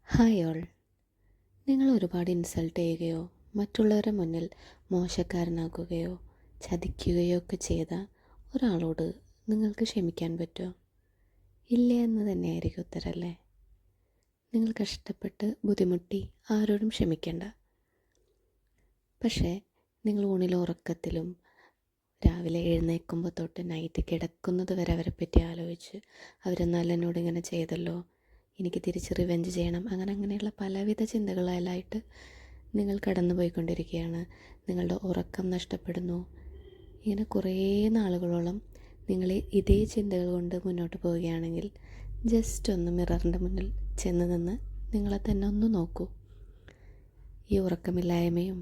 Hi all. നിങ്ങൾ ഒരുപാട് insult ചെയ്യുകയോ മറ്റുള്ളവരുടെ മുന്നിൽ മോശക്കാരനാക്കുകയോ ചതിക്കുകയോ ഒക്കെ ചെയ്ത ഒരാളോട് നിങ്ങൾക്ക് ക്ഷമിക്കാൻ പറ്റുമോ? ഇല്ല എന്ന് തന്നെയായിരിക്കും ഉത്തരല്ലേ? നിങ്ങൾ കഷ്ടപ്പെട്ട് ബുദ്ധിമുട്ടി ആരോടും ക്ഷമിക്കേണ്ട. പക്ഷേ നിങ്ങൾ ഊണിലും ഉറക്കത്തിലും രാവിലെ എഴുന്നേൽക്കുമ്പോൾ തൊട്ട് നൈറ്റ് കിടക്കുന്നത് വരെ അവരെ പറ്റി ആലോചിച്ച് അവരെന്നാലും എന്നോട് ഇങ്ങനെ ചെയ്തല്ലോ, എനിക്ക് തിരിച്ച് റിവെഞ്ച് ചെയ്യണം, അങ്ങനെയുള്ള പലവിധ ചിന്തകളായിട്ട് നിങ്ങൾ കടന്നു പോയിക്കൊണ്ടിരിക്കുകയാണ്. നിങ്ങളുടെ ഉറക്കം നഷ്ടപ്പെടുന്നു. ഇങ്ങനെ കുറേ നാളുകളോളം നിങ്ങൾ ഇതേ ചിന്തകൾ കൊണ്ട് മുന്നോട്ട് പോവുകയാണെങ്കിൽ ജസ്റ്റ് ഒന്ന് മിററിൻ്റെ മുന്നിൽ ചെന്ന് നിന്ന് നിങ്ങളെ തന്നെ ഒന്ന് നോക്കൂ. ഈ ഉറക്കമില്ലായ്മയും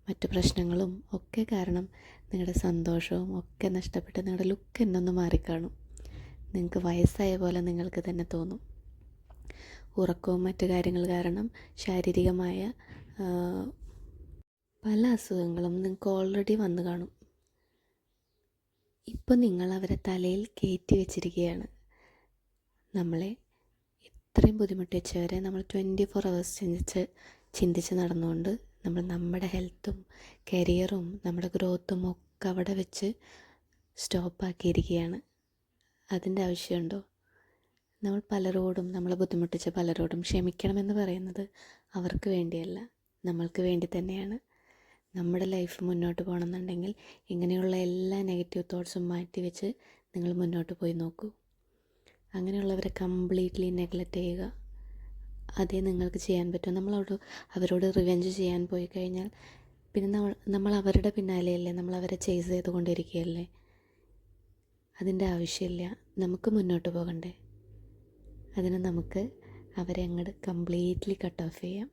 മറ്റു പ്രശ്നങ്ങളും ഒക്കെ കാരണം നിങ്ങളുടെ സന്തോഷവും ഒക്കെ നഷ്ടപ്പെട്ട് നിങ്ങളുടെ ലുക്ക് തന്നെ ഒന്ന് മാറിക്കാണും. നിങ്ങൾക്ക് വയസ്സായ പോലെ നിങ്ങൾക്ക് തന്നെ തോന്നും. ഉറക്കവും മറ്റു കാര്യങ്ങൾ കാരണം ശാരീരികമായ പല അസുഖങ്ങളും നിങ്ങൾക്ക് ഓൾറെഡി വന്നു കാണും. ഇപ്പം നിങ്ങൾ അവരെ തലയിൽ കയറ്റി വെച്ചിരിക്കുകയാണ്. നമ്മളെ ഇത്രയും ബുദ്ധിമുട്ടിച്ചവരെ നമ്മൾ 24 hours ചിന്തിച്ച് നടന്നുകൊണ്ട് നമ്മൾ നമ്മുടെ ഹെൽത്തും കരിയറും നമ്മുടെ ഗ്രോത്തും ഒക്കെ അവിടെ വെച്ച് സ്റ്റോപ്പാക്കിയിരിക്കുകയാണ്. അതിൻ്റെ ആവശ്യമുണ്ടോ? നമ്മൾ പലരോടും നമ്മളെ ബുദ്ധിമുട്ടിച്ച പലരോടും ക്ഷമിക്കണമെന്ന് പറയുന്നത് അവർക്ക് വേണ്ടിയല്ല, നമ്മൾക്ക് വേണ്ടി തന്നെയാണ്. നമ്മുടെ ലൈഫ് മുന്നോട്ട് പോകണമെന്നുണ്ടെങ്കിൽ ഇങ്ങനെയുള്ള എല്ലാ നെഗറ്റീവ് തോട്ട്സും മാറ്റി വെച്ച് നിങ്ങൾ മുന്നോട്ട് പോയി നോക്കൂ. അങ്ങനെയുള്ളവരെ കംപ്ലീറ്റ്ലി നെഗ്ലക്റ്റ് ചെയ്യുക. അതേ നിങ്ങൾക്ക് ചെയ്യാൻ പറ്റും. അവരോട് റിവെഞ്ച് ചെയ്യാൻ പോയി കഴിഞ്ഞാൽ പിന്നെ നമ്മൾ അവരുടെ പിന്നാലെയല്ലേ, നമ്മൾ അവരെ ചേസ് ചെയ്തുകൊണ്ടിരിക്കുകയല്ലേ. അതിൻ്റെ ആവശ്യമില്ല. നമുക്ക് മുന്നോട്ട് പോകണ്ടേ? അതിന് നമുക്ക് അവരെ അങ്ങോട്ട് കംപ്ലീറ്റ്ലി കട്ട് ഓഫ് ചെയ്യാം.